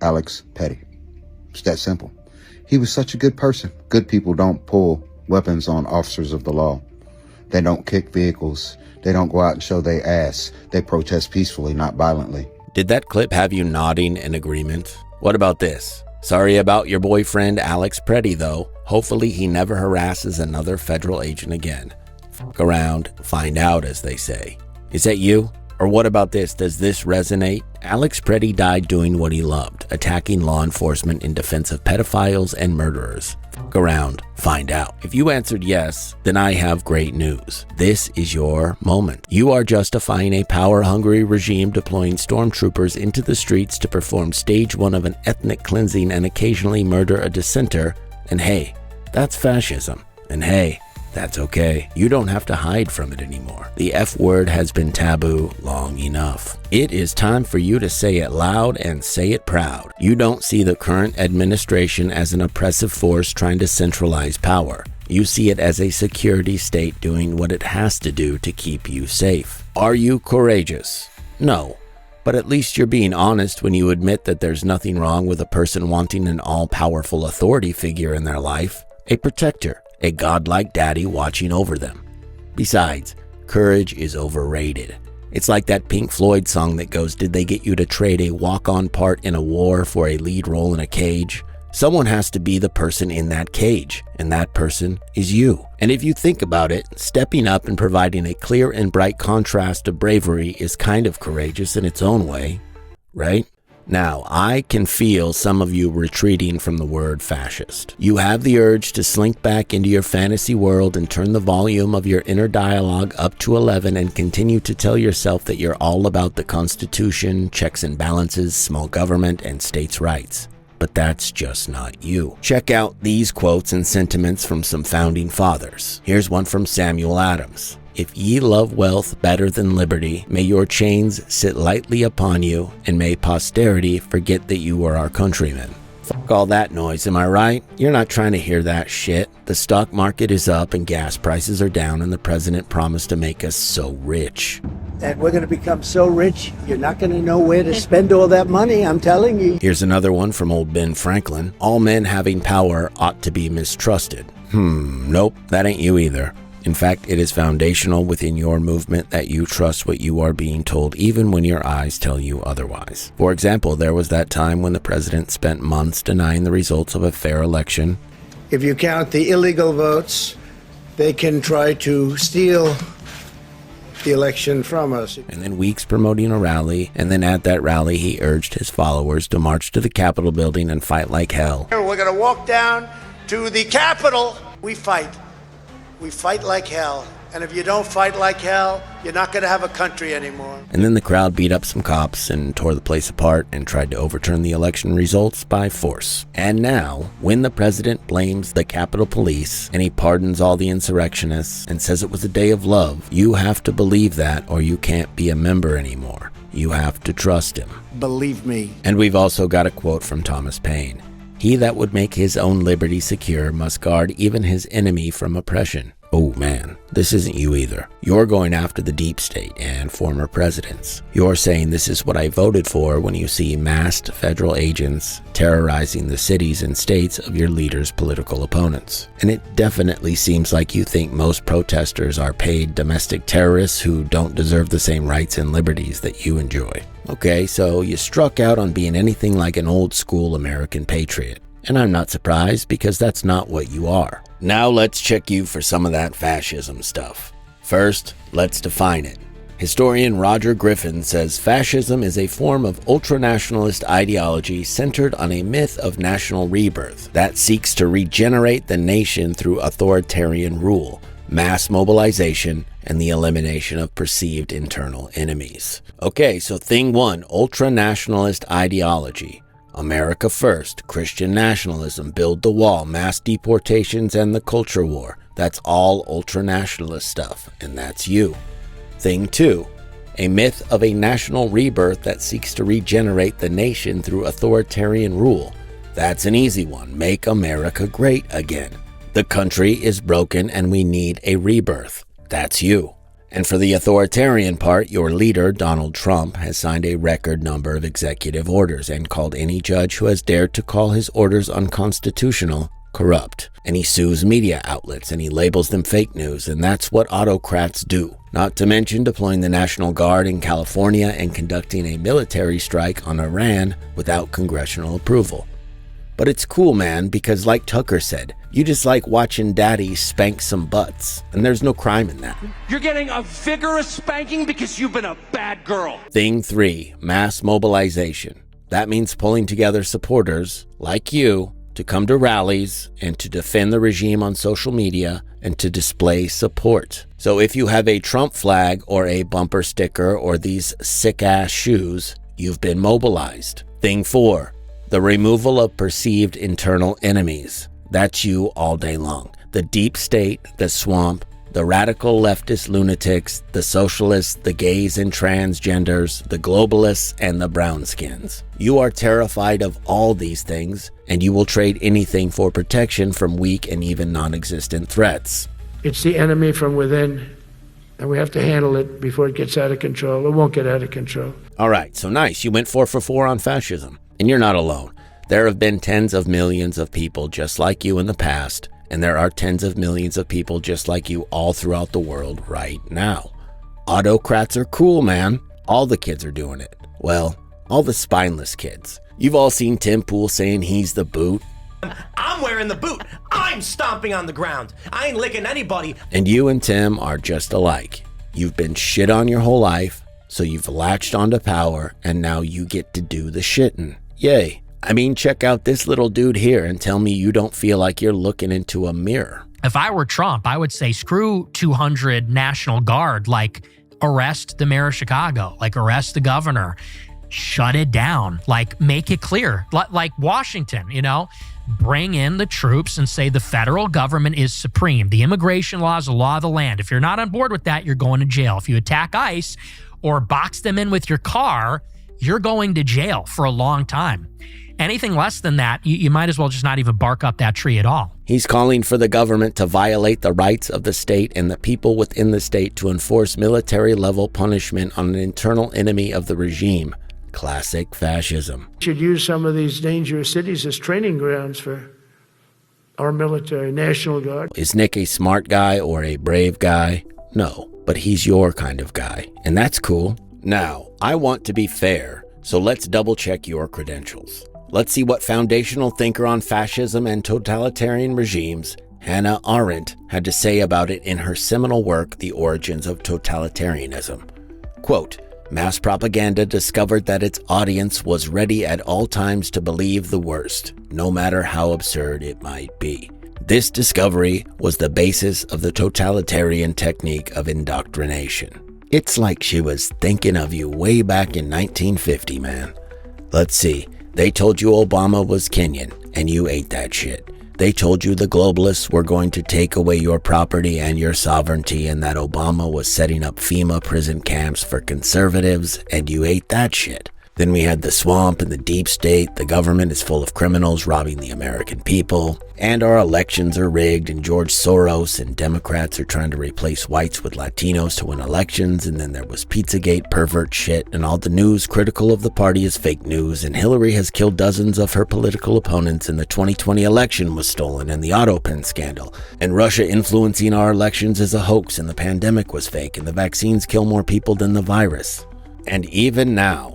Alex Petty. It's that simple. He was such a good person. Good people don't pull weapons on officers of the law. They don't kick vehicles. They don't go out and show their ass. They protest peacefully, not violently. Did that clip have you nodding in agreement? What about this? Sorry about your boyfriend Alex Petty though. Hopefully he never harasses another federal agent again. Fuck around, find out, as they say. Is that you? Or what about this? Does this resonate? Alex Petty died doing what he loved, attacking law enforcement in defense of pedophiles and murderers. Fuck around, find out. If you answered yes, then I have great news. This is your moment. You are justifying a power-hungry regime deploying stormtroopers into the streets to perform stage 1 of an ethnic cleansing and occasionally murder a dissenter. And hey, that's fascism. And hey, that's okay. You don't have to hide from it anymore. The F word has been taboo long enough. It is time for you to say it loud and say it proud. You don't see the current administration as an oppressive force trying to centralize power. You see it as a security state doing what it has to do to keep you safe. Are you courageous? No. But at least you're being honest when you admit that there's nothing wrong with a person wanting an all-powerful authority figure in their life, a protector, a godlike daddy watching over them. Besides, courage is overrated. It's like that Pink Floyd song that goes, did they get you to trade a walk-on part in a war for a lead role in a cage? Someone has to be the person in that cage, and that person is you. And if you think about it, stepping up and providing a clear and bright contrast to bravery is kind of courageous in its own way, right? Now, I can feel some of you retreating from the word fascist. You have the urge to slink back into your fantasy world and turn the volume of your inner dialogue up to 11 and continue to tell yourself that you're all about the Constitution, checks and balances, small government, and states' rights. But that's just not you. Check out these quotes and sentiments from some founding fathers. Here's one from Samuel Adams. If ye love wealth better than liberty, may your chains sit lightly upon you, and may posterity forget that you are our countrymen. Fuck all that noise, am I right? You're not trying to hear that shit. The stock market is up and gas prices are down, and the president promised to make us so rich. And we're going to become so rich, you're not going to know where to spend all that money, I'm telling you. Here's another one from old Ben Franklin. All men having power ought to be mistrusted. Nope, that ain't you either. In fact, it is foundational within your movement that you trust what you are being told even when your eyes tell you otherwise. For example, there was that time when the president spent months denying the results of a fair election. If you count the illegal votes, they can try to steal the election from us. And then weeks promoting a rally, and then at that rally he urged his followers to march to the Capitol building and fight like hell. We're going to walk down to the Capitol. We fight. We fight like hell. And if you don't fight like hell, you're not going to have a country anymore. And then the crowd beat up some cops and tore the place apart and tried to overturn the election results by force. And now, when the president blames the Capitol Police and he pardons all the insurrectionists and says it was a day of love, you have to believe that or you can't be a member anymore. You have to trust him. Believe me. And we've also got a quote from Thomas Paine. He that would make his own liberty secure must guard even his enemy from oppression. Oh man, this isn't you either. You're going after the deep state and former presidents. You're saying this is what I voted for when you see masked federal agents terrorizing the cities and states of your leader's political opponents. And it definitely seems like you think most protesters are paid domestic terrorists who don't deserve the same rights and liberties that you enjoy. Okay, so you struck out on being anything like an old school American patriot. And I'm not surprised because that's not what you are. Now let's check you for some of that fascism stuff. First, let's define it. Historian Roger Griffin says fascism is a form of ultranationalist ideology centered on a myth of national rebirth that seeks to regenerate the nation through authoritarian rule, mass mobilization, and the elimination of perceived internal enemies. Okay, so thing one, ultranationalist ideology. America first, Christian nationalism, build the wall, mass deportations, and the culture war. That's all ultranationalist stuff, and that's you. Thing two, a myth of a national rebirth that seeks to regenerate the nation through authoritarian rule. That's an easy one. Make America great again. The country is broken and we need a rebirth. That's you. And for the authoritarian part, your leader, Donald Trump, has signed a record number of executive orders and called any judge who has dared to call his orders unconstitutional corrupt. And he sues media outlets and he labels them fake news, and that's what autocrats do. Not to mention deploying the National Guard in California and conducting a military strike on Iran without congressional approval. But it's cool, man, because like Tucker said, you just like watching daddy spank some butts, and there's no crime in that. You're getting a vigorous spanking because you've been a bad girl. Thing 3, mass mobilization. That means pulling together supporters, like you, to come to rallies and to defend the regime on social media and to display support. So if you have a Trump flag or a bumper sticker or these sick-ass shoes, you've been mobilized. Thing 4, the removal of perceived internal enemies. That's you all day long. The deep state, the swamp, the radical leftist lunatics, the socialists, the gays and transgenders, the globalists, and the brownskins. You are terrified of all these things, and you will trade anything for protection from weak and even non-existent threats. It's the enemy from within, and we have to handle it before it gets out of control. It won't get out of control. All right, so nice. You went 4 for 4 on fascism. And you're not alone. There have been tens of millions of people just like you in the past, and there are tens of millions of people just like you all throughout the world right now. Autocrats are cool, man. All the kids are doing it. Well, all the spineless kids. You've all seen Tim Pool saying he's the boot. I'm wearing the boot. I'm stomping on the ground. I ain't licking anybody. And you and Tim are just alike. You've been shit on your whole life, so you've latched onto power, and now you get to do the shitting. Yay. I mean, check out this little dude here and tell me you don't feel like you're looking into a mirror. If I were Trump, I would say screw 200 National Guard, like arrest the mayor of Chicago, like arrest the governor, shut it down, like make it clear, like Washington, you know, bring in the troops and say the federal government is supreme. The immigration law is the law of the land. If you're not on board with that, you're going to jail. If you attack ICE or box them in with your car, you're going to jail for a long time. Anything less than that, you might as well just not even bark up that tree at all. He's calling for the government to violate the rights of the state and the people within the state to enforce military-level punishment on an internal enemy of the regime. Classic fascism. We should use some of these dangerous cities as training grounds for our military, National Guard. Is Nick a smart guy or a brave guy? No, but he's your kind of guy, and that's cool. Now, I want to be fair, so let's double-check your credentials. Let's see what foundational thinker on fascism and totalitarian regimes, Hannah Arendt, had to say about it in her seminal work, The Origins of Totalitarianism. Quote, mass propaganda discovered that its audience was ready at all times to believe the worst, no matter how absurd it might be. This discovery was the basis of the totalitarian technique of indoctrination. It's like she was thinking of you way back in 1950, man. Let's see. They told you Obama was Kenyan, and you ate that shit. They told you the globalists were going to take away your property and your sovereignty, and that Obama was setting up FEMA prison camps for conservatives, and you ate that shit. Then we had the swamp and the deep state. The government is full of criminals robbing the American people. And our elections are rigged, and George Soros and Democrats are trying to replace whites with Latinos to win elections. And then there was Pizzagate pervert shit, and all the news critical of the party is fake news. And Hillary has killed dozens of her political opponents, and the 2020 election was stolen, and the auto pen scandal. And Russia influencing our elections is a hoax, and the pandemic was fake, and the vaccines kill more people than the virus. And even now,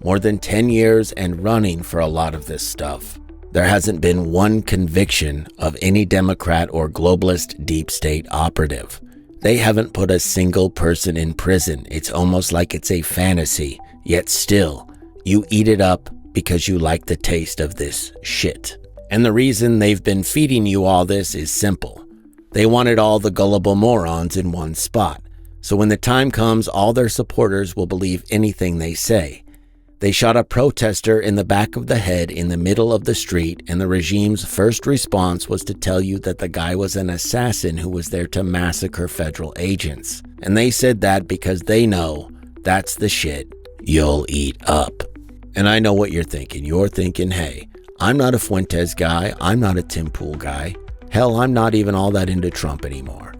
more than 10 years and running for a lot of this stuff, there hasn't been one conviction of any Democrat or globalist deep state operative. They haven't put a single person in prison. It's almost like it's a fantasy, yet still, you eat it up because you like the taste of this shit. And the reason they've been feeding you all this is simple. They wanted all the gullible morons in one spot. So when the time comes, all their supporters will believe anything they say. They shot a protester in the back of the head in the middle of the street, and the regime's first response was to tell you that the guy was an assassin who was there to massacre federal agents. And they said that because they know that's the shit you'll eat up. And I know what you're thinking. You're thinking, hey, I'm not a Fuentes guy. I'm not a Tim Pool guy. Hell, I'm not even all that into Trump anymore.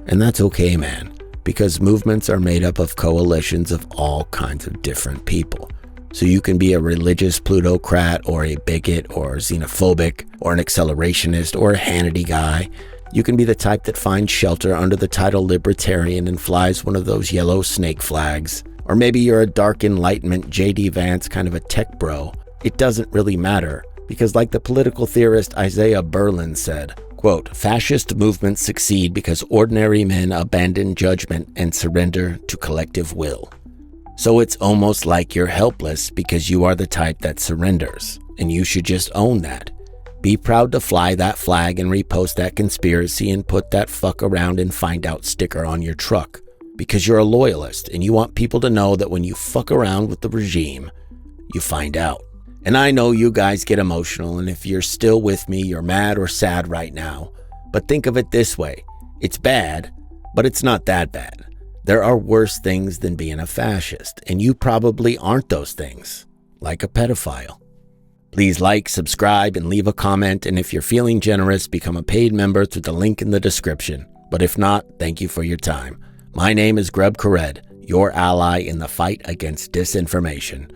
And that's okay, man. because movements are made up of coalitions of all kinds of different people. So you can be a religious plutocrat or a bigot or xenophobic or an accelerationist or a Hannity guy. You can be the type that finds shelter under the title libertarian and flies one of those yellow snake flags. Or maybe you're a dark enlightenment J.D. Vance kind of a tech bro. It doesn't really matter, because like the political theorist Isaiah Berlin said, quote, fascist movements succeed because ordinary men abandon judgment and surrender to collective will. So it's almost like you're helpless because you are the type that surrenders, and you should just own that. Be proud to fly that flag and repost that conspiracy and put that fuck around and find out sticker on your truck. Because you're a loyalist and you want people to know that when you fuck around with the regime, you find out. And I know you guys get emotional, and if you're still with me, you're mad or sad right now. But think of it this way. It's bad, but it's not that bad. There are worse things than being a fascist, and you probably aren't those things, like a pedophile. Please like, subscribe, and leave a comment, and if you're feeling generous, become a paid member through the link in the description. But if not, thank you for your time. My name is Grub Kored, your ally in the fight against disinformation.